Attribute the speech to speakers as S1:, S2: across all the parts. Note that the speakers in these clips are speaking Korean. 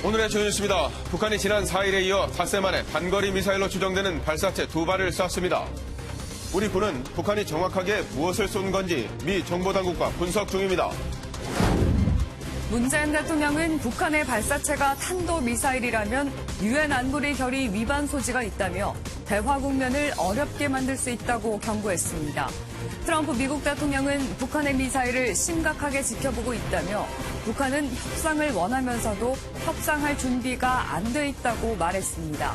S1: 오늘의 주요 뉴스입니다. 북한이 지난 4일에 이어 닷새 만에 단거리 미사일로 추정되는 발사체 2발을 쐈습니다. 우리 군은 북한이 정확하게 무엇을 쏜 건지 미 정보당국과 분석 중입니다.
S2: 문재인 대통령은 북한의 발사체가 탄도미사일이라면 유엔 안보리 결의 위반 소지가 있다며 대화 국면을 어렵게 만들 수 있다고 경고했습니다. 트럼프 미국 대통령은 북한의 미사일을 심각하게 지켜보고 있다며 북한은 협상을 원하면서도 협상할 준비가 안 돼 있다고 말했습니다.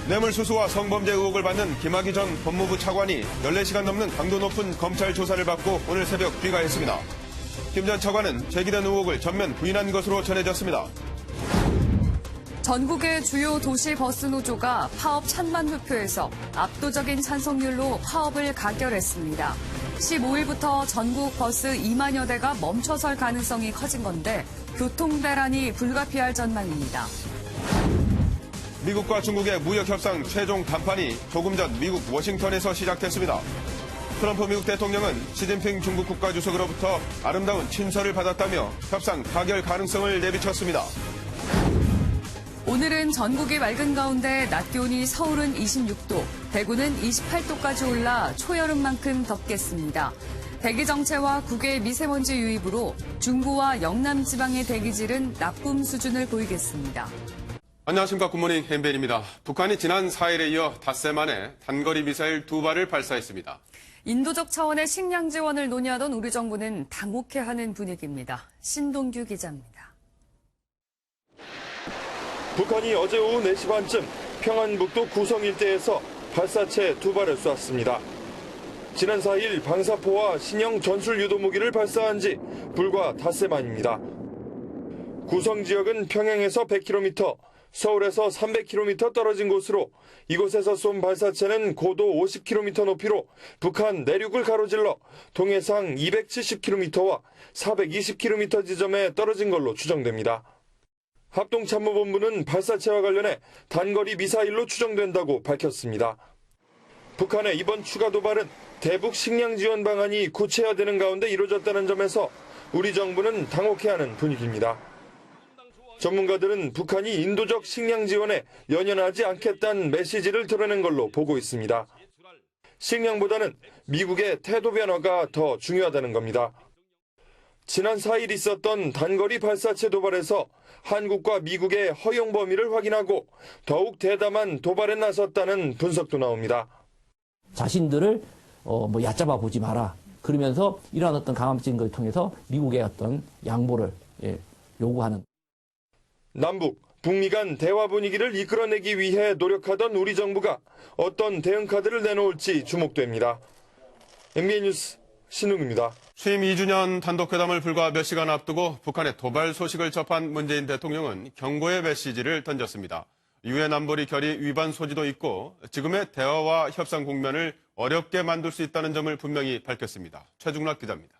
S1: 뇌물수수와 성범죄 의혹을 받는 김학의 전 법무부 차관이 14시간 넘는 강도 높은 검찰 조사를 받고 오늘 새벽 귀가했습니다. 김 전 차관은 제기된 의혹을 전면 부인한 것으로 전해졌습니다.
S2: 전국의 주요 도시 버스 노조가 파업 찬반 투표에서 압도적인 찬성률로 파업을 가결했습니다. 15일부터 전국 버스 2만여 대가 멈춰설 가능성이 커진 건데 교통 대란이 불가피할 전망입니다.
S1: 미국과 중국의 무역협상 최종談判이 조금 전 미국 워싱턴에서 시작됐습니다. 트럼프 미국 대통령은 시진핑 중국 국가주석으로부터 아름다운 친서를 받았다며 협상 타결 가능성을 내비쳤습니다.
S2: 오늘은 전국이 맑은 가운데 낮 기온이 서울은 26도, 대구는 28도까지 올라 초여름만큼 덥겠습니다. 대기 정체와 국외 미세먼지 유입으로 중부와 영남 지방의 대기질은 나쁨 수준을 보이겠습니다.
S1: 안녕하십니까. 굿모닝 MBN입니다. 북한이 지난 4일에 이어 닷새 만에 단거리 미사일 2발을 발사했습니다.
S2: 인도적 차원의 식량 지원을 논의하던 우리 정부는 당혹해하는 분위기입니다. 신동규 기자입니다.
S3: 북한이 어제 오후 4시 반쯤 평안북도 구성 일대에서 발사체 2발을 쐈습니다. 지난 4일 방사포와 신형 전술 유도무기를 발사한 지 불과 닷새 만입니다. 구성 지역은 평양에서 100km, 서울에서 300km 떨어진 곳으로 이곳에서 쏜 발사체는 고도 50km 높이로 북한 내륙을 가로질러 동해상 270km와 420km 지점에 떨어진 걸로 추정됩니다. 합동참모본부는 발사체와 관련해 단거리 미사일로 추정된다고 밝혔습니다. 북한의 이번 추가 도발은 대북 식량 지원 방안이 구체화되는 가운데 이루어졌다는 점에서 우리 정부는 당혹해하는 분위기입니다. 전문가들은 북한이 인도적 식량 지원에 연연하지 않겠다는 메시지를 드러낸 걸로 보고 있습니다. 식량보다는 미국의 태도 변화가 더 중요하다는 겁니다. 지난 4일 있었던 단거리 발사체 도발에서 한국과 미국의 허용 범위를 확인하고 더욱 대담한 도발에 나섰다는 분석도 나옵니다.
S4: 자신들을 얕잡아 보지 마라. 그러면서 이러한 어떤 강압 증거를 통해서 미국의 어떤 양보를 요구하는.
S3: 남북, 북미 간 대화 분위기를 이끌어내기 위해 노력하던 우리 정부가 어떤 대응 카드를 내놓을지 주목됩니다. MBN 뉴스 신웅입니다.
S1: 취임 2주년 단독회담을 불과 몇 시간 앞두고 북한의 도발 소식을 접한 문재인 대통령은 경고의 메시지를 던졌습니다. 유엔 안보리 결의 위반 소지도 있고 지금의 대화와 협상 국면을 어렵게 만들 수 있다는 점을 분명히 밝혔습니다. 최중락 기자입니다.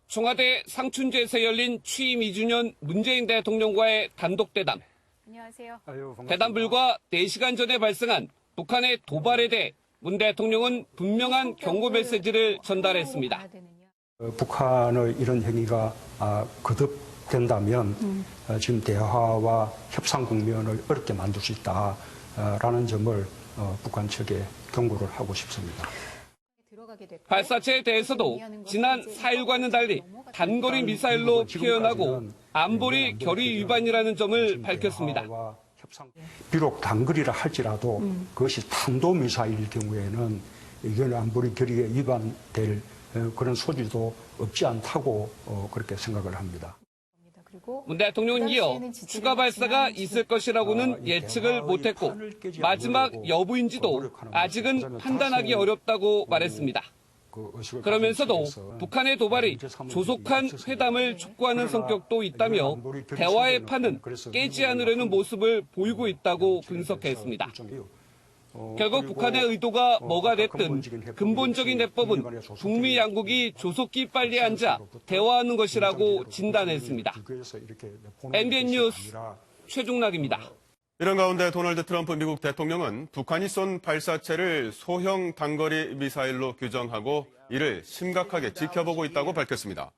S5: 청와대 상춘제에서 열린 취임 2주년 문재인 대통령과의 단독대담.
S6: 안녕하세요.
S5: 대담 불과 4시간 전에 발생한 북한의 도발에 대해 문 대통령은 분명한 경고 메시지를 전달했습니다.
S7: 북한의 이런 행위가 거듭된다면 지금 대화와 협상 국면을 어렵게 만들 수 있다라는 점을 북한 측에 경고를 하고 싶습니다.
S5: 발사체에 대해서도 지난 4일과는 달리 단거리 미사일로 표현하고 안보리 결의 위반이라는 점을 밝혔습니다.
S7: 비록 단거리라 할지라도 그것이 탄도미사일일 경우에는 유엔 안보리 결의에 위반될 그런 소지도 없지 않다고 그렇게 생각을 합니다.
S5: 문 대통령은 이어 추가 발사가 있을 것이라고는 예측을 못했고 마지막 여부인지도 아직은 판단하기 어렵다고 말했습니다. 그러면서도 북한의 도발이 조속한 회담을 촉구하는 성격도 있다며 대화의 판은 깨지 않으려는 모습을 보이고 있다고 분석했습니다. 결국 북한의 의도가 뭐가 됐든 근본적인 해법은 북미 양국이 조속히 빨리 앉아 대화하는 것이라고 진단했습니다. MBN 뉴스 최중락입니다.
S1: 이런 가운데 도널드 트럼프 미국 대통령은 북한이 쏜 발사체를 소형 단거리 미사일로 규정하고 이를 심각하게 지켜보고 있다고 밝혔습니다.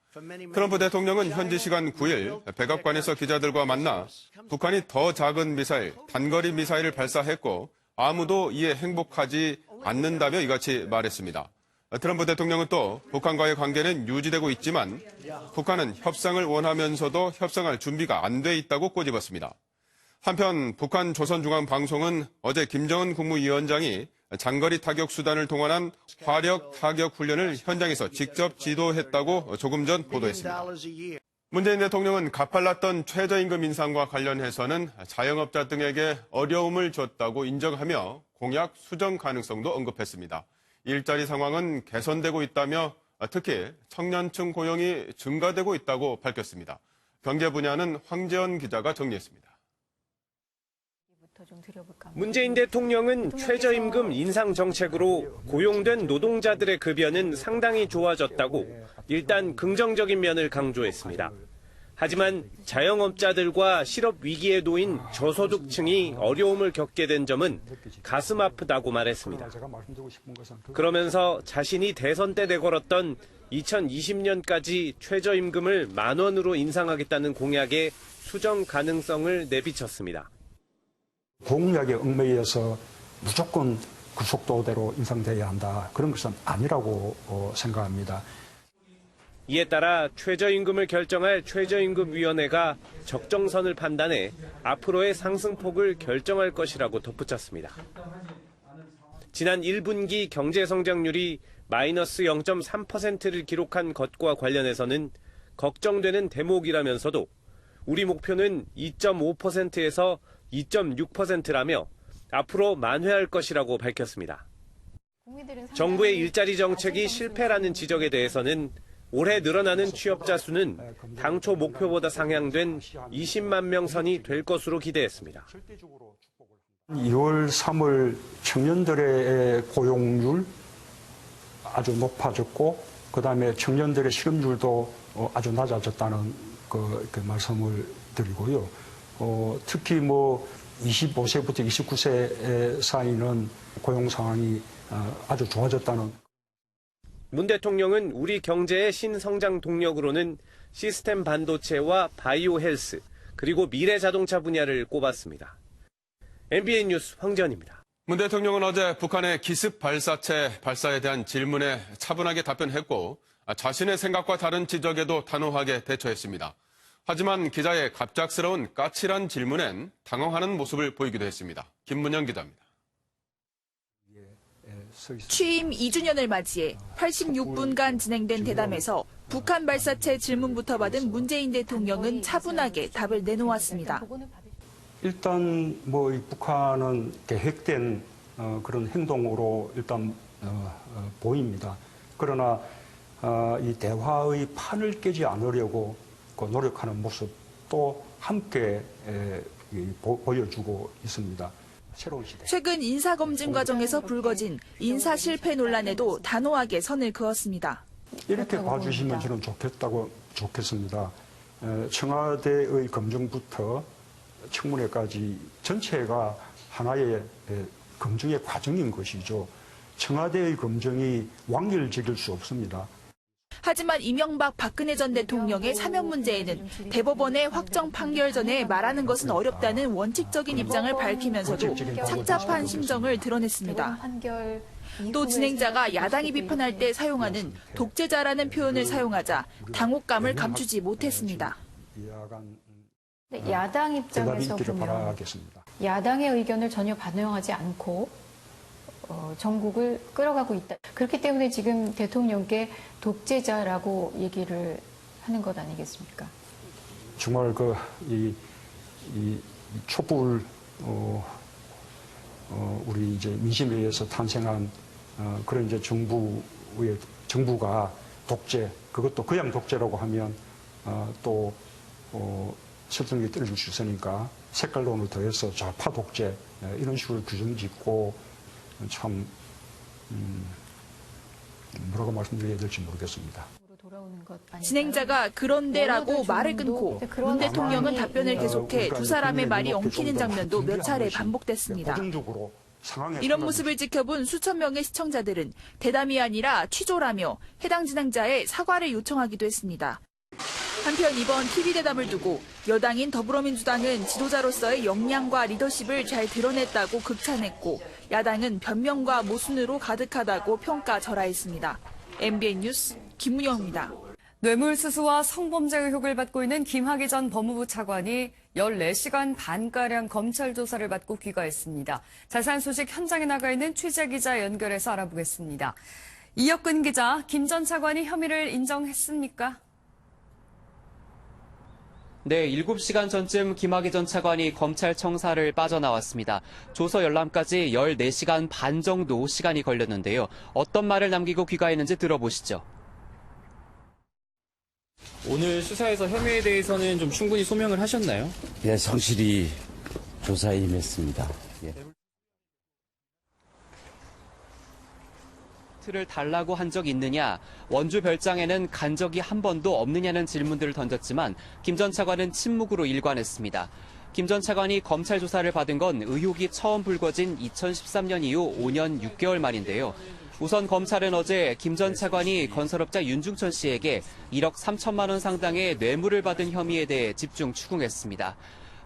S1: 트럼프 대통령은 현지 시간 9일 백악관에서 기자들과 만나 북한이 더 작은 미사일, 단거리 미사일을 발사했고 아무도 이에 행복하지 않는다며 이같이 말했습니다. 트럼프 대통령은 또 북한과의 관계는 유지되고 있지만 북한은 협상을 원하면서도 협상할 준비가 안 돼 있다고 꼬집었습니다. 한편 북한 조선중앙방송은 어제 김정은 국무위원장이 장거리 타격 수단을 동원한 화력 타격 훈련을 현장에서 직접 지도했다고 조금 전 보도했습니다. 문재인 대통령은 가팔랐던 최저임금 인상과 관련해서는 자영업자 등에게 어려움을 줬다고 인정하며 공약 수정 가능성도 언급했습니다. 일자리 상황은 개선되고 있다며 특히 청년층 고용이 증가되고 있다고 밝혔습니다. 경제 분야는 황재원 기자가 정리했습니다.
S6: 문재인 대통령은 최저임금 인상 정책으로 고용된 노동자들의 급여는 상당히 좋아졌다고 일단 긍정적인 면을 강조했습니다. 하지만 자영업자들과 실업 위기에 놓인 저소득층이 어려움을 겪게 된 점은 가슴 아프다고 말했습니다. 그러면서 자신이 대선 때 내걸었던 2020년까지 최저임금을 10,000원으로 인상하겠다는 공약의 수정 가능성을 내비쳤습니다.
S7: 공약에 얽매여서 무조건 그 속도대로 인상돼야 한다. 그런 것은 아니라고 생각합니다.
S6: 이에 따라 최저임금을 결정할 최저임금위원회가 적정선을 판단해 앞으로의 상승폭을 결정할 것이라고 덧붙였습니다. 지난 1분기 경제성장률이 마이너스 0.3%를 기록한 것과 관련해서는 걱정되는 대목이라면서도 우리 목표는 2.5%에서 2.6%라며 앞으로 만회할 것이라고 밝혔습니다. 정부의 일자리 정책이 실패라는 지적에 대해서는 올해 늘어나는 취업자 수는 당초 목표보다 상향된 20만 명 선이 될 것으로 기대했습니다.
S7: 2월, 3월 청년들의 고용률 아주 높아졌고 그다음에 청년들의 실업률도 아주 낮아졌다는 그 말씀을 드리고요. 특히 25세부터 29세 사이는 고용 상황이 아주 좋아졌다는.
S6: 문 대통령은 우리 경제의 신성장 동력으로는 시스템 반도체와 바이오 헬스, 그리고 미래 자동차 분야를 꼽았습니다. MBN 뉴스 황재원입니다.
S1: 문 대통령은 어제 북한의 기습 발사체 발사에 대한 질문에 차분하게 답변했고 자신의 생각과 다른 지적에도 단호하게 대처했습니다. 하지만 기자의 갑작스러운 까칠한 질문엔 당황하는 모습을 보이기도 했습니다. 김문영 기자입니다.
S8: 취임 2주년을 맞이해 86분간 진행된 대담에서 북한 발사체 질문부터 받은 문재인 대통령은 차분하게 답을 내놓았습니다.
S7: 일단 이 북한은 계획된 그런 행동으로 일단 보입니다. 그러나 이 대화의 판을 깨지 않으려고 노력하는 모습도 함께 보여주고 있습니다. 새로운 시대.
S8: 최근 인사검증 과정에서 불거진 인사 실패 논란에도 단호하게 선을 그었습니다.
S7: 이렇게 봐주시면 저는 좋겠습니다. 청와대의 검증부터 청문회까지 전체가 하나의 검증의 과정인 것이죠. 청와대의 검증이 왕일적일 수 없습니다.
S8: 하지만 이명박 박근혜 전 대통령의 사면 문제에는 대법원의 확정 판결 전에 말하는 것은 어렵다는 원칙적인 입장을 밝히면서도 착잡한 심정을 드러냈습니다. 또 진행자가 야당이 비판할 때 사용하는 독재자라는 표현을 사용하자 당혹감을 감추지 못했습니다.
S9: 야당 입장에서 보면 야당의 의견을 전혀 반영하지 않고 전국을 끌어가고 있다. 그렇기 때문에 지금 대통령께 독재자라고 얘기를 하는 것 아니겠습니까?
S7: 정말 이 촛불 우리 이제 민심에 의해서 탄생한 그런 이제 정부가 독재, 그것도 그냥 독재라고 하면 또 설득력이 떨어질 수 있으니까 색깔론을 더해서 좌파 독재 이런 식으로 규정짓고 참 뭐라고 말씀드려야 될지 모르겠습니다.
S8: 진행자가 그런데라고 말을 끊고 문 대통령은 답변을 계속해 두 사람의 말이 엉키는 장면도 몇 차례 반복됐습니다.
S7: 상황에
S8: 이런 모습을 지켜본 수천 명의 시청자들은 대담이 아니라 취조라며 해당 진행자의 사과를 요청하기도 했습니다. 한편 이번 TV 대담을 두고 여당인 더불어민주당은 지도자로서의 역량과 리더십을 잘 드러냈다고 극찬했고 야당은 변명과 모순으로 가득하다고 평가절하했습니다. MBN 뉴스 김문영입니다.
S2: 뇌물수수와 성범죄 의혹을 받고 있는 김학의 전 법무부 차관이 14시간 반가량 검찰 조사를 받고 귀가했습니다. 자세한 소식 현장에 나가 있는 취재기자 연결해서 알아보겠습니다. 이혁근 기자, 김 전 차관이 혐의를 인정했습니까?
S10: 네, 7시간 전쯤 김학의 전 차관이 검찰청사를 빠져나왔습니다. 조서 열람까지 14시간 반 정도 시간이 걸렸는데요. 어떤 말을 남기고 귀가했는지 들어보시죠.
S11: 오늘 수사에서 혐의에 대해서는 좀 충분히 소명을 하셨나요?
S12: 예, 성실히 조사에 임했습니다. 예.
S10: 를 달라고 한 적 있느냐, 원주 별장에는 간 적이 한 번도 없느냐는 질문들을 던졌지만 김 전 차관은 침묵으로 일관했습니다. 김 전 차관이 검찰 조사를 받은 건 의혹이 처음 불거진 2013년 이후 5년 6개월 만인데요. 우선 검찰은 어제 김 전 차관이 건설업자 윤중천 씨에게 1억 3천만 원 상당의 뇌물을 받은 혐의에 대해 집중 추궁했습니다.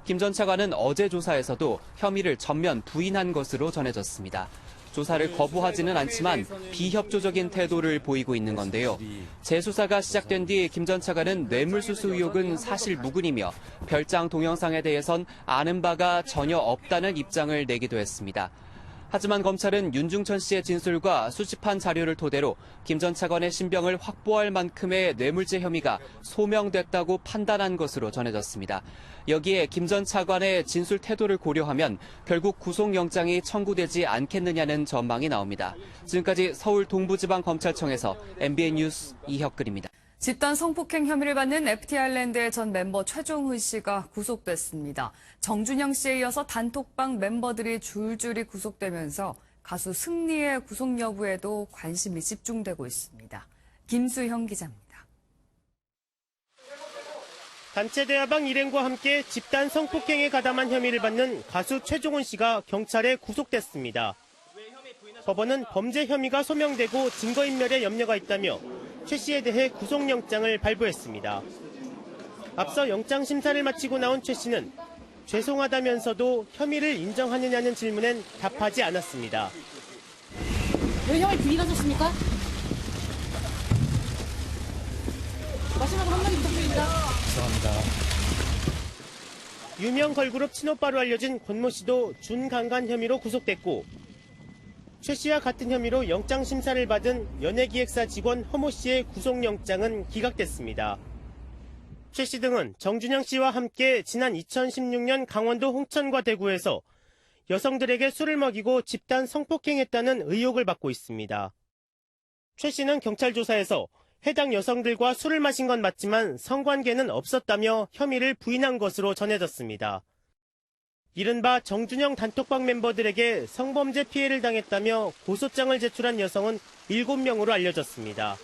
S10: 김 전 차관은 어제 조사에서도 혐의를 전면 부인한 것으로 전해졌습니다. 조사를 거부하지는 않지만 비협조적인 태도를 보이고 있는 건데요. 재수사가 시작된 뒤 김 전 차관은 뇌물수수 의혹은 사실 무근이며 별장 동영상에 대해선 아는 바가 전혀 없다는 입장을 내기도 했습니다. 하지만 검찰은 윤중천 씨의 진술과 수집한 자료를 토대로 김 전 차관의 신병을 확보할 만큼의 뇌물죄 혐의가 소명됐다고 판단한 것으로 전해졌습니다. 여기에 김 전 차관의 진술 태도를 고려하면 결국 구속영장이 청구되지 않겠느냐는 전망이 나옵니다. 지금까지 서울 동부지방검찰청에서 MBN 뉴스 이혁근입니다.
S2: 집단 성폭행 혐의를 받는 FT 아일랜드의 전 멤버 최종훈 씨가 구속됐습니다. 정준영 씨에 이어서 단톡방 멤버들이 줄줄이 구속되면서 가수 승리의 구속 여부에도 관심이 집중되고 있습니다. 김수형 기자입니다.
S13: 단체 대화방 일행과 함께 집단 성폭행에 가담한 혐의를 받는 가수 최종훈 씨가 경찰에 구속됐습니다. 법원은 범죄 혐의가 소명되고 증거인멸에 염려가 있다며 최 씨에 대해 구속영장을 발부했습니다. 앞서 영장 심사를 마치고 나온 최 씨는 죄송하다면서도 혐의를 인정하느냐는 질문엔 답하지 않았습니다.
S14: 왜 형을 부인하셨습니까? 마지막으로 한마디 부탁드립니다.
S13: 죄송합니다. 유명 걸그룹 친오빠로 알려진 권모 씨도 준강간 혐의로 구속됐고 최 씨와 같은 혐의로 영장 심사를 받은 연예기획사 직원 허모 씨의 구속영장은 기각됐습니다. 최 씨 등은 정준영 씨와 함께 지난 2016년 강원도 홍천과 대구에서 여성들에게 술을 먹이고 집단 성폭행했다는 의혹을 받고 있습니다. 최 씨는 경찰 조사에서 해당 여성들과 술을 마신 건 맞지만 성관계는 없었다며 혐의를 부인한 것으로 전해졌습니다. 이른바 정준영 단톡방 멤버들에게 성범죄 피해를 당했다며 고소장을 제출한 여성은 7명으로 알려졌습니다.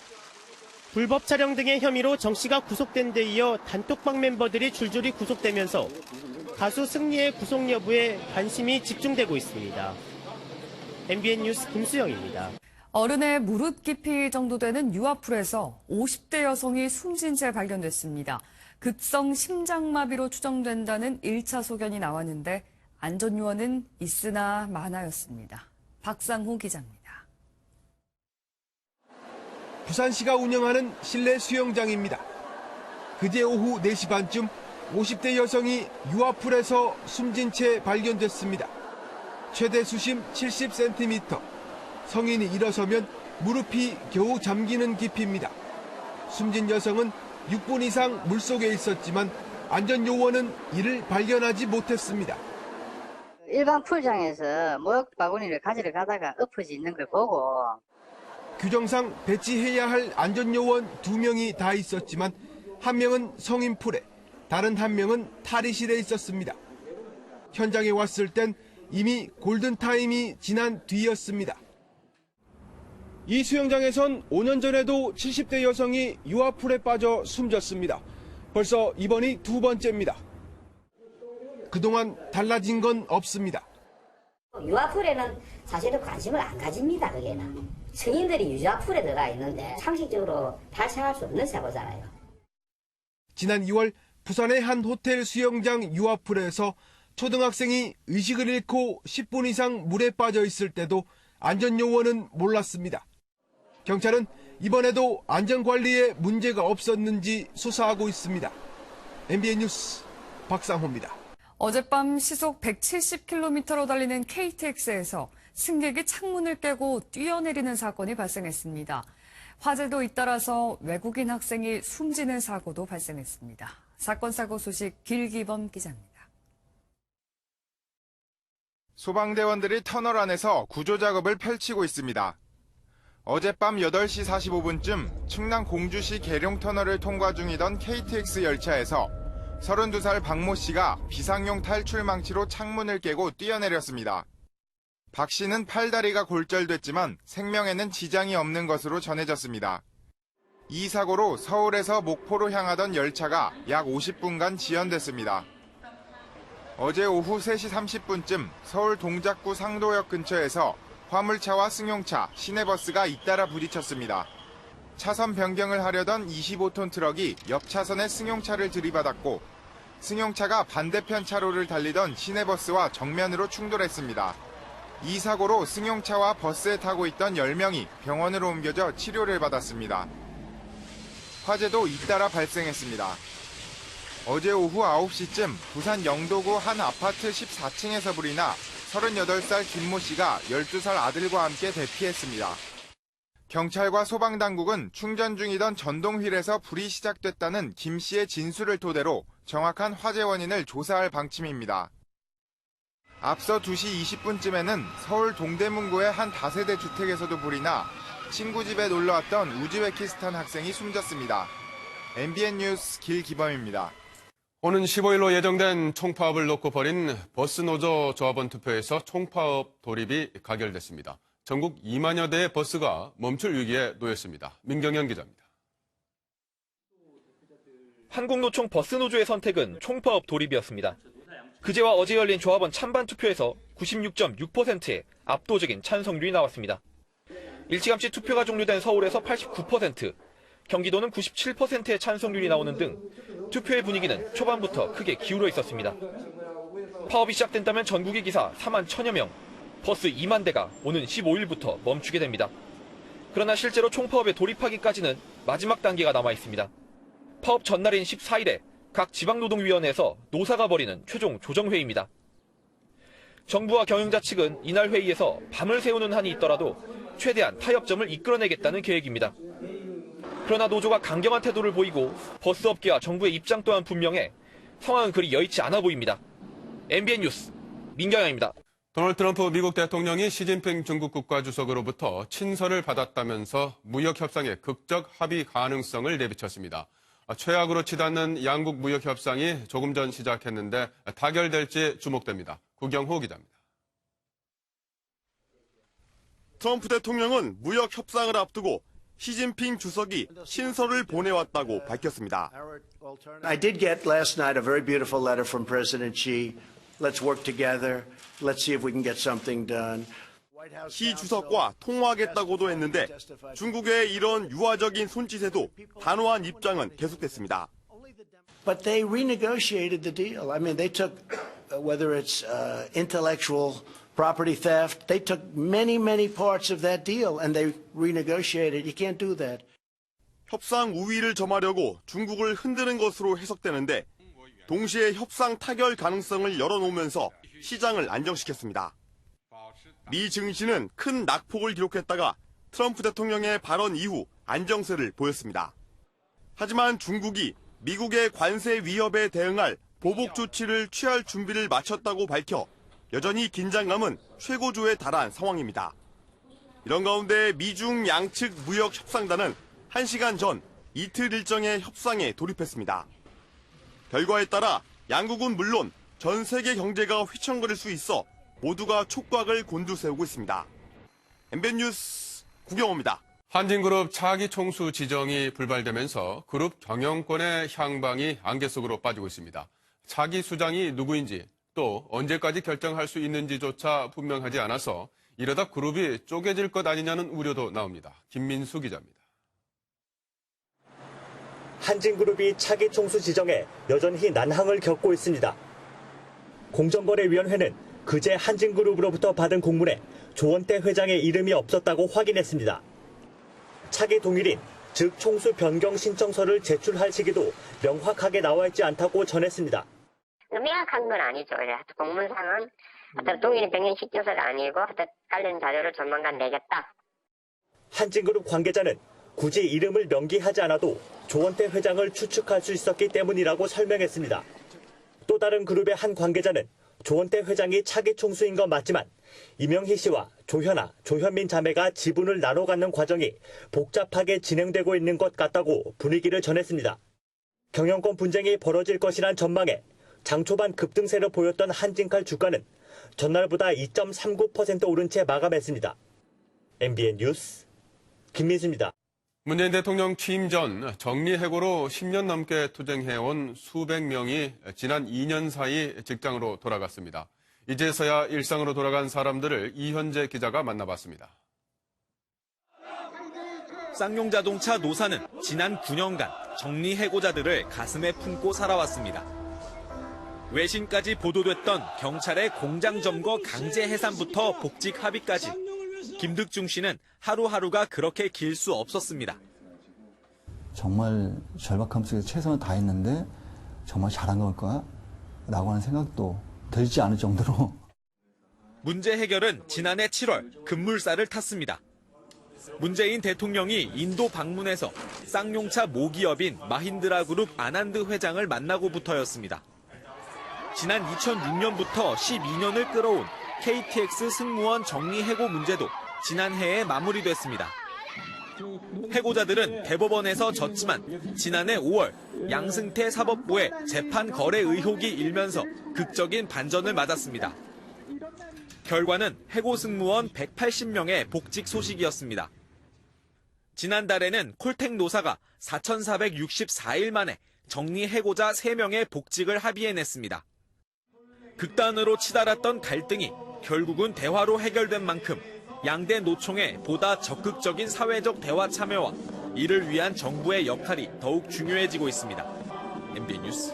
S13: 불법 촬영 등의 혐의로 정 씨가 구속된 데 이어 단톡방 멤버들이 줄줄이 구속되면서 가수 승리의 구속 여부에 관심이 집중되고 있습니다. MBN 뉴스 김수영입니다.
S2: 어른의 무릎 깊이 정도 되는 유아풀에서 50대 여성이 숨진 채 발견됐습니다. 급성 심장마비로 추정된다는 1차 소견이 나왔는데 안전 요원은 있으나 마나였습니다. 박상호 기자입니다.
S15: 부산시가 운영하는 실내 수영장입니다. 그제 오후 4시 반쯤 50대 여성이 유아풀에서 숨진 채 발견됐습니다. 최대 수심 70cm, 성인이 일어서면 무릎이 겨우 잠기는 깊이입니다. 숨진 여성은 6분 이상 물속에 있었지만 안전요원은 이를 발견하지 못했습니다.
S16: 일반 풀장에서 목욕 바구니를 가지러 가다가 엎어져 있는 걸 보고
S15: 규정상 배치해야 할 안전요원 2명이 다 있었지만 한 명은 성인풀에 다른 한 명은 탈의실에 있었습니다. 현장에 왔을 땐 이미 골든타임이 지난 뒤였습니다. 이 수영장에선 5년 전에도 70대 여성이 유아풀에 빠져 숨졌습니다. 벌써 이번이 2번째입니다. 그동안 달라진 건 없습니다.
S16: 유아풀에는 사실은 관심을 안 가집니다. 거기에는 성인들이 유아풀에 들어가 있는데 상식적으로 발생할 수 없는 사고잖아요.
S15: 지난 2월 부산의 한 호텔 수영장 유아풀에서 초등학생이 의식을 잃고 10분 이상 물에 빠져 있을 때도 안전요원은 몰랐습니다. 경찰은 이번에도 안전관리에 문제가 없었는지 수사하고 있습니다. MBN 뉴스 박상호입니다.
S2: 어젯밤 시속 170km로 달리는 KTX에서 승객이 창문을 깨고 뛰어내리는 사건이 발생했습니다. 화재도 잇따라서 외국인 학생이 숨지는 사고도 발생했습니다. 사건 사고 소식 길기범 기자입니다.
S17: 소방대원들이 터널 안에서 구조 작업을 펼치고 있습니다. 어젯밤 8시 45분쯤 충남 공주시 계룡터널을 통과 중이던 KTX 열차에서 32살 박모 씨가 비상용 탈출 망치로 창문을 깨고 뛰어내렸습니다. 박 씨는 팔다리가 골절됐지만 생명에는 지장이 없는 것으로 전해졌습니다. 이 사고로 서울에서 목포로 향하던 열차가 약 50분간 지연됐습니다. 어제 오후 3시 30분쯤 서울 동작구 상도역 근처에서 화물차와 승용차, 시내버스가 잇따라 부딪혔습니다. 차선 변경을 하려던 25톤 트럭이 옆 차선의 승용차를 들이받았고 승용차가 반대편 차로를 달리던 시내버스와 정면으로 충돌했습니다. 이 사고로 승용차와 버스에 타고 있던 10명이 병원으로 옮겨져 치료를 받았습니다. 화재도 잇따라 발생했습니다. 어제 오후 9시쯤 부산 영도구 한 아파트 14층에서 불이 나 38살 김모 씨가 12살 아들과 함께 대피했습니다. 경찰과 소방당국은 충전 중이던 전동휠에서 불이 시작됐다는 김 씨의 진술을 토대로 정확한 화재 원인을 조사할 방침입니다. 앞서 2시 20분쯤에는 서울 동대문구의 한 다세대 주택에서도 불이 나 친구 집에 놀러왔던 우즈베키스탄 학생이 숨졌습니다. MBN 뉴스 길기범입니다.
S1: 오는 15일로 예정된 총파업을 놓고 벌인 버스노조 조합원 투표에서 총파업 돌입이 가결됐습니다. 전국 2만여 대의 버스가 멈출 위기에 놓였습니다. 민경현 기자입니다.
S18: 한국노총 버스노조의 선택은 총파업 돌입이었습니다. 그제와 어제 열린 조합원 찬반 투표에서 96.6%의 압도적인 찬성률이 나왔습니다. 일찌감치 투표가 종료된 서울에서 89%, 경기도는 97%의 찬성률이 나오는 등 투표의 분위기는 초반부터 크게 기울어 있었습니다. 파업이 시작된다면 전국의 기사 4만 1천여 명, 버스 2만 대가 오는 15일부터 멈추게 됩니다. 그러나 실제로 총파업에 돌입하기까지는 마지막 단계가 남아 있습니다. 파업 전날인 14일에 각 지방노동위원회에서 노사가 벌이는 최종 조정회의입니다. 정부와 경영자 측은 이날 회의에서 밤을 새우는 한이 있더라도 최대한 타협점을 이끌어내겠다는 계획입니다. 그러나 노조가 강경한 태도를 보이고 버스업계와 정부의 입장 또한 분명해 상황은 그리 여의치 않아 보입니다. MBN 뉴스 민경영입니다.
S1: 도널드 트럼프 미국 대통령이 시진핑 중국 국가주석으로부터 친서를 받았다면서 무역 협상의 극적 합의 가능성을 내비쳤습니다. 최악으로 치닫는 양국 무역 협상이 조금 전 시작했는데 타결될지 주목됩니다. 구경호 기자입니다.
S19: 트럼프 대통령은 무역 협상을 앞두고 시진핑 주석이 친서를 보내왔다고 밝혔습니다.
S20: I did get last night a very beautiful letter from President Xi. Let's work together. Let's see if we can get something done.
S19: 시 주석과 통화하겠다고도 했는데 중국의 이런 유화적인 손짓에도 단호한 입장은 계속됐습니다.
S20: But they renegotiated the deal. I mean, they took, whether it's intellectual property theft, they took many parts of that deal and they renegotiated. You can't do that.
S19: 협상 우위를 점하려고 중국을 흔드는 것으로 해석되는데 동시에 협상 타결 가능성을 열어놓으면서 시장을 안정시켰습니다. 미 증시는 큰 낙폭을 기록했다가 트럼프 대통령의 발언 이후 안정세를 보였습니다. 하지만 중국이 미국의 관세 위협에 대응할 보복 조치를 취할 준비를 마쳤다고 밝혀 여전히 긴장감은 최고조에 달한 상황입니다. 이런 가운데 미중 양측 무역 협상단은 1시간 전 이틀 일정의 협상에 돌입했습니다. 결과에 따라 양국은 물론 전 세계 경제가 휘청거릴 수 있어 모두가 촉각을 곤두세우고 있습니다. MBN 뉴스 구경호입니다.
S1: 한진그룹 차기 총수 지정이 불발되면서 그룹 경영권의 향방이 안개 속으로 빠지고 있습니다. 차기 수장이 누구인지 또 언제까지 결정할 수 있는지조차 분명하지 않아서 이러다 그룹이 쪼개질 것 아니냐는 우려도 나옵니다. 김민수 기자입니다.
S21: 한진그룹이 차기 총수 지정에 여전히 난항을 겪고 있습니다. 공정거래위원회는 그제 한진그룹으로부터 받은 공문에 조원태 회장의 이름이 없었다고 확인했습니다. 차기 동일인, 즉 총수 변경 신청서를 제출할 시기도 명확하게 나와 있지 않다고 전했습니다.
S22: 명확한 건 아니죠. 하여튼 공문상은 하여튼 동일인 변경 신청서가 아니고 하여튼 관련 자료를 조만간 내겠다.
S21: 한진그룹 관계자는 굳이 이름을 명기하지 않아도 조원태 회장을 추측할 수 있었기 때문이라고 설명했습니다. 또 다른 그룹의 한 관계자는 조원태 회장이 차기 총수인 건 맞지만 이명희 씨와 조현아, 조현민 자매가 지분을 나눠 갖는 과정이 복잡하게 진행되고 있는 것 같다고 분위기를 전했습니다. 경영권 분쟁이 벌어질 것이란 전망에 장 초반 급등세를 보였던 한진칼 주가는 전날보다 2.39% 오른 채 마감했습니다. MBN 뉴스 김민수입니다.
S1: 문재인 대통령 취임 전 정리해고로 10년 넘게 투쟁해온 수백 명이 지난 2년 사이 직장으로 돌아갔습니다. 이제서야 일상으로 돌아간 사람들을 이현재 기자가 만나봤습니다.
S23: 쌍용자동차 노사는 지난 9년간 정리해고자들을 가슴에 품고 살아왔습니다. 외신까지 보도됐던 경찰의 공장 점거 강제 해산부터 복직 합의까지 김득중 씨는 하루하루가 그렇게 길 수 없었습니다.
S24: 정말 절박함 속에서 최선을 다했는데 정말 잘한 걸까? 라고 하는 생각도 들지 않을 정도로.
S23: 문제 해결은 지난해 7월 급물살을 탔습니다. 문재인 대통령이 인도 방문해서 쌍용차 모기업인 마힌드라 그룹 아난드 회장을 만나고부터였습니다. 지난 2006년부터 12년을 끌어온 KTX 승무원 정리해고 문제도 지난해에 마무리됐습니다. 해고자들은 대법원에서 졌지만 지난해 5월 양승태 사법부의 재판 거래 의혹이 일면서 극적인 반전을 맞았습니다. 결과는 해고 승무원 180명의 복직 소식이었습니다. 지난달에는 콜택 노사가 4,464일 만에 정리해고자 3명의 복직을 합의해냈습니다. 극단으로 치달았던 갈등이 결국은 대화로 해결된 만큼 양대 노총의 보다 적극적인 사회적 대화 참여와 이를 위한 정부의 역할이 더욱 중요해지고 있습니다. MBN 뉴스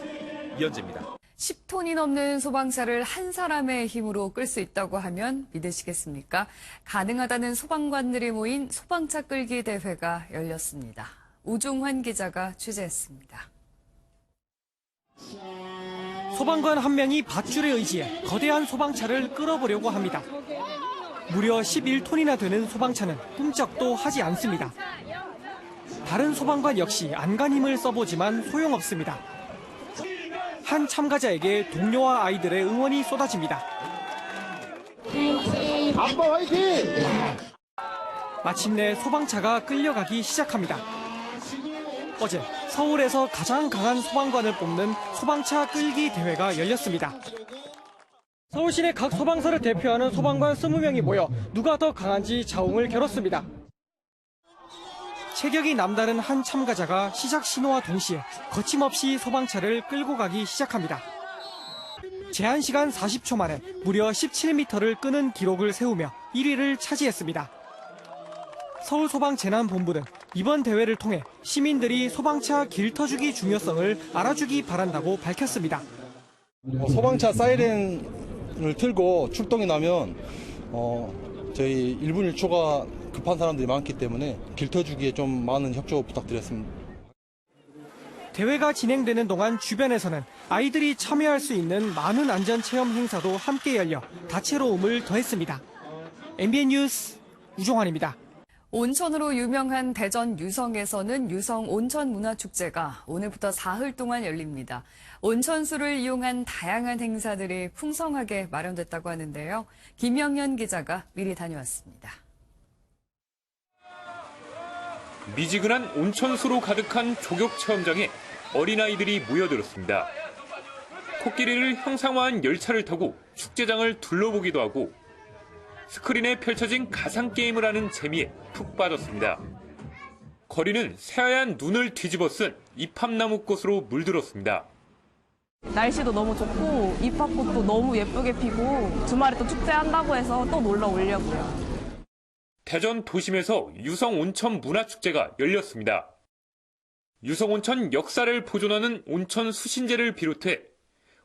S23: 이현재입니다.
S2: 10톤이 넘는 소방차를 한 사람의 힘으로 끌 수 있다고 하면 믿으시겠습니까? 가능하다는 소방관들이 모인 소방차 끌기 대회가 열렸습니다. 우종환 기자가 취재했습니다.
S25: 소방관 한 명이 밧줄에 의지해 거대한 소방차를 끌어보려고 합니다. 무려 11톤이나 되는 소방차는 꼼짝도 하지 않습니다. 다른 소방관 역시 안간힘을 써보지만 소용없습니다. 한 참가자에게 동료와 아이들의 응원이 쏟아집니다. 아빠 화이팅! 마침내 소방차가 끌려가기 시작합니다. 어제 서울에서 가장 강한 소방관을 뽑는 소방차 끌기 대회가 열렸습니다. 서울 시내 각 소방서를 대표하는 소방관 20명이 모여 누가 더 강한지 자웅을 겨뤘습니다. 체격이 남다른 한 참가자가 시작 신호와 동시에 거침없이 소방차를 끌고 가기 시작합니다. 제한 시간 40초 만에 무려 17m를 끄는 기록을 세우며 1위를 차지했습니다. 서울소방재난본부는 이번 대회를 통해 시민들이 소방차 길터주기 중요성을 알아주기 바란다고 밝혔습니다.
S26: 소방차 사이렌을 틀고 출동이 나면 저희 1분 1초가 급한 사람들이 많기 때문에 길터주기에 좀 많은 협조 부탁드렸습니다.
S25: 대회가 진행되는 동안 주변에서는 아이들이 참여할 수 있는 많은 안전체험 행사도 함께 열려 다채로움을 더했습니다. MBN 뉴스 우종환입니다.
S2: 온천으로 유명한 대전 유성에서는 유성 온천문화축제가 오늘부터 사흘 동안 열립니다. 온천수를 이용한 다양한 행사들이 풍성하게 마련됐다고 하는데요. 김영현 기자가 미리 다녀왔습니다.
S27: 미지근한 온천수로 가득한 조격 체험장에 어린아이들이 모여들었습니다. 코끼리를 형상화한 열차를 타고 축제장을 둘러보기도 하고 스크린에 펼쳐진 가상게임을 하는 재미에 푹 빠졌습니다. 거리는 새하얀 눈을 뒤집어 쓴 이팝나무꽃으로 물들었습니다.
S3: 날씨도 너무 좋고 입학꽃도 너무 예쁘게 피고 주말에 또 축제한다고 해서 또 놀러 오려고요.
S27: 대전 도심에서 유성온천 문화축제가 열렸습니다. 유성온천 역사를 보존하는 온천 수신제를 비롯해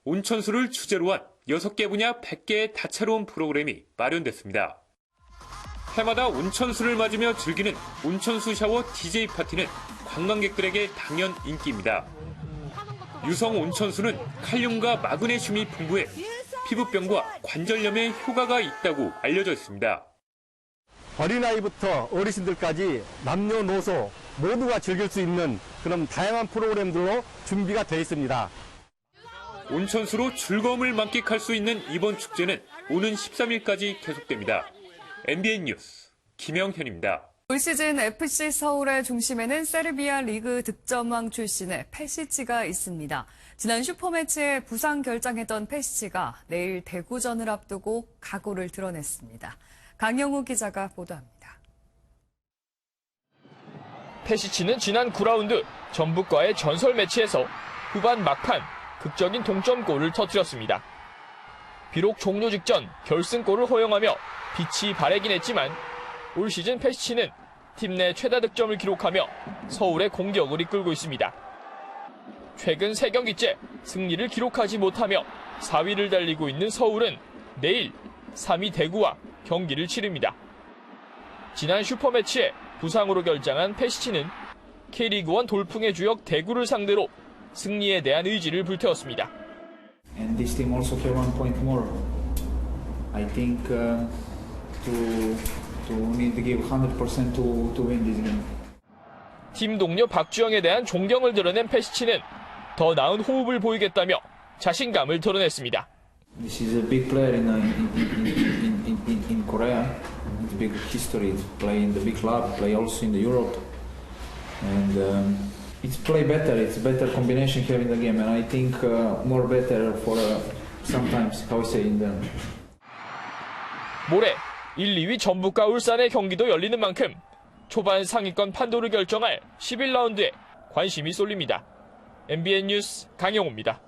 S27: 온천수를 주제로 한 6개 분야 100개의 다채로운 프로그램이 마련됐습니다. 해마다 온천수를 맞으며 즐기는 온천수 샤워 DJ 파티는 관광객들에게 당연 인기입니다. 유성 온천수는 칼륨과 마그네슘이 풍부해 피부병과 관절염에 효과가 있다고 알려져 있습니다.
S4: 어린아이부터 어르신들까지 남녀노소 모두가 즐길 수 있는 그런 다양한 프로그램들로 준비가 되어 있습니다.
S27: 온천수로 즐거움을 만끽할 수 있는 이번 축제는 오는 13일까지 계속됩니다. MBN 뉴스 김영현입니다.
S2: 올 시즌 FC 서울의 중심에는 세르비아 리그 득점왕 출신의 페시치가 있습니다. 지난 슈퍼매치에 부상 결장했던 페시치가 내일 대구전을 앞두고 각오를 드러냈습니다. 강영우 기자가 보도합니다.
S5: 페시치는 지난 9라운드 전북과의 전설 매치에서 후반 막판 극적인 동점골을 터뜨렸습니다. 비록 종료 직전 결승골을 허용하며 빛이 바래긴 했지만 올 시즌 페시치는 팀 내 최다 득점을 기록하며 서울의 공격을 이끌고 있습니다. 최근 3경기째 승리를 기록하지 못하며 4위를 달리고 있는 서울은 내일 3위 대구와 경기를 치릅니다. 지난 슈퍼매치에 부상으로 결장한 페시치는 K리그1 돌풍의 주역 대구를 상대로 승리에 대한 의지를 불태웠습니다.
S6: And this team also have 1 point more. I think to need to give 100% to win this game.
S5: 팀 동료 박주영에 대한 존경을 드러낸 페시치는 더 나은 호흡을 보이겠다며 자신감을 드러냈습니다.
S6: This is a big player in Korea. It's big history. Play in the big club. Play also in the Europe. And it's play better. It's better combination here in the game. And I think more better for sometimes how I say in the.
S5: 모레 1, 2위 전북과 울산의 경기도 열리는 만큼 초반 상위권 판도를 결정할 11라운드에 관심이 쏠립니다. MBN 뉴스 강영호입니다.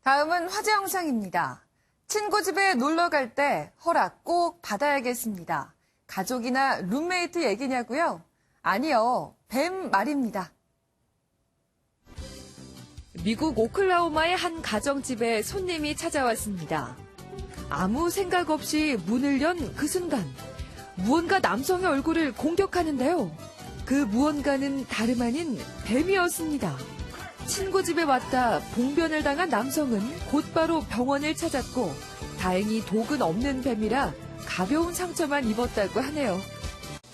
S7: 다음은 화제 영상입니다. 친구 집에 놀러 갈 때 허락 꼭 받아야겠습니다. 가족이나 룸메이트 얘기냐고요? 아니요, 뱀 말입니다. 미국 오클라호마의 한 가정집에 손님이 찾아왔습니다. 아무 생각 없이 문을 연 그 순간 무언가 남성의 얼굴을 공격하는데요. 그 무언가는 다름 아닌 뱀이었습니다. 친구 집에 왔다 봉변을 당한 남성은 곧바로 병원을 찾았고 다행히 독은 없는 뱀이라 가벼운 상처만 입었다고 하네요.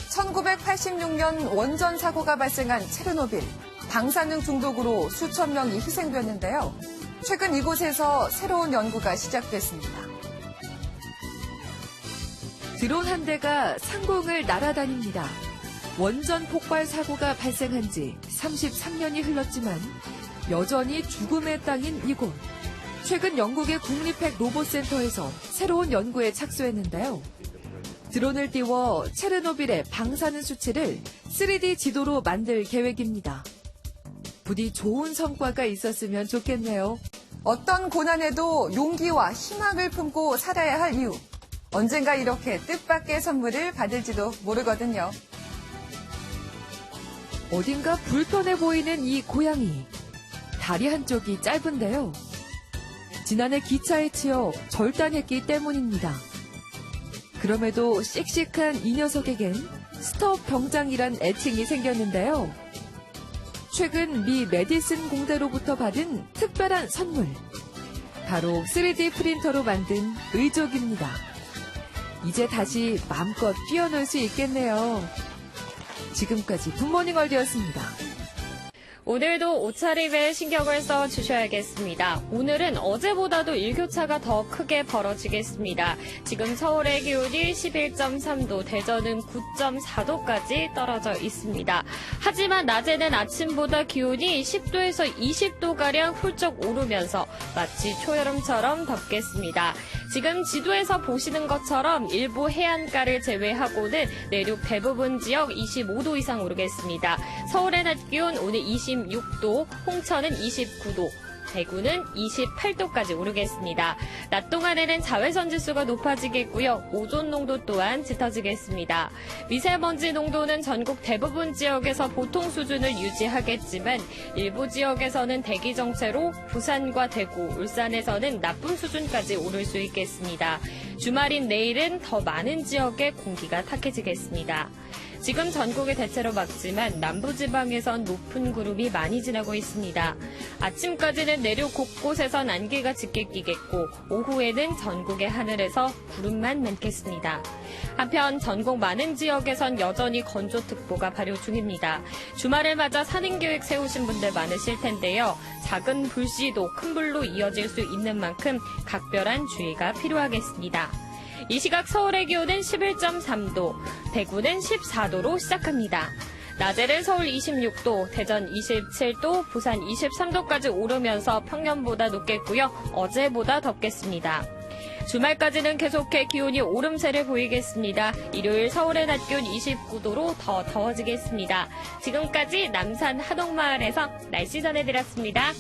S7: 1986년 원전 사고가 발생한 체르노빌. 방사능 중독으로 수천 명이 희생됐는데요. 최근 이곳에서 새로운 연구가 시작됐습니다. 드론 한 대가 상공을 날아다닙니다. 원전 폭발 사고가 발생한 지 33년이 흘렀지만 여전히 죽음의 땅인 이곳. 최근 영국의 국립핵 로봇센터에서 새로운 연구에 착수했는데요. 드론을 띄워 체르노빌의 방사능 수치를 3D 지도로 만들 계획입니다. 부디 좋은 성과가 있었으면 좋겠네요. 어떤 고난에도 용기와 희망을 품고 살아야 할 이유. 언젠가 이렇게 뜻밖의 선물을 받을지도 모르거든요. 어딘가 불편해 보이는 이 고양이. 다리 한쪽이 짧은데요. 지난해 기차에 치여 절단했기 때문입니다. 그럼에도 씩씩한 이 녀석에겐 스톱 병장이란 애칭이 생겼는데요. 최근 미 메디슨 공대로부터 받은 특별한 선물. 바로 3D 프린터로 만든 의족입니다. 이제 다시 마음껏 뛰어놀 수 있겠네요. 지금까지 굿모닝 월드였습니다.
S8: 오늘도 옷차림에 신경을 써주셔야겠습니다. 오늘은 어제보다도 일교차가 더 크게 벌어지겠습니다. 지금 서울의 기온이 11.3도, 대전은 9.4도까지 떨어져 있습니다. 하지만 낮에는 아침보다 기온이 10도에서 20도가량 훌쩍 오르면서 마치 초여름처럼 덥겠습니다. 지금 지도에서 보시는 것처럼 일부 해안가를 제외하고는 내륙 대부분 지역 25도 이상 오르겠습니다. 서울의 낮 기온 오늘 26도, 홍천은 29도, 대구는 28도까지 오르겠습니다. 낮 동안에는 자외선 지수가 높아지겠고요. 오존 농도 또한 짙어지겠습니다. 미세먼지 농도는 전국 대부분 지역에서 보통 수준을 유지하겠지만 일부 지역에서는 대기 정체로 부산과 대구, 울산에서는 나쁨 수준까지 오를 수 있겠습니다. 주말인 내일은 더 많은 지역에 공기가 탁해지겠습니다. 지금 전국이 대체로 맑지만 남부지방에선 높은 구름이 많이 지나고 있습니다. 아침까지는 내륙 곳곳에선 안개가 짙게 끼겠고 오후에는 전국의 하늘에서 구름만 많겠습니다. 한편 전국 많은 지역에선 여전히 건조특보가 발효 중입니다. 주말을 맞아 산행계획 세우신 분들 많으실 텐데요. 작은 불씨도 큰 불로 이어질 수 있는 만큼 각별한 주의가 필요하겠습니다. 이 시각 서울의 기온은 11.3도, 대구는 14도로 시작합니다. 낮에는 서울 26도, 대전 27도, 부산 23도까지 오르면서 평년보다 높겠고요. 어제보다 덥겠습니다. 주말까지는 계속해 기온이 오름세를 보이겠습니다. 일요일 서울의 낮 기온 29도로 더 더워지겠습니다. 지금까지 남산 한옥마을에서 날씨 전해드렸습니다.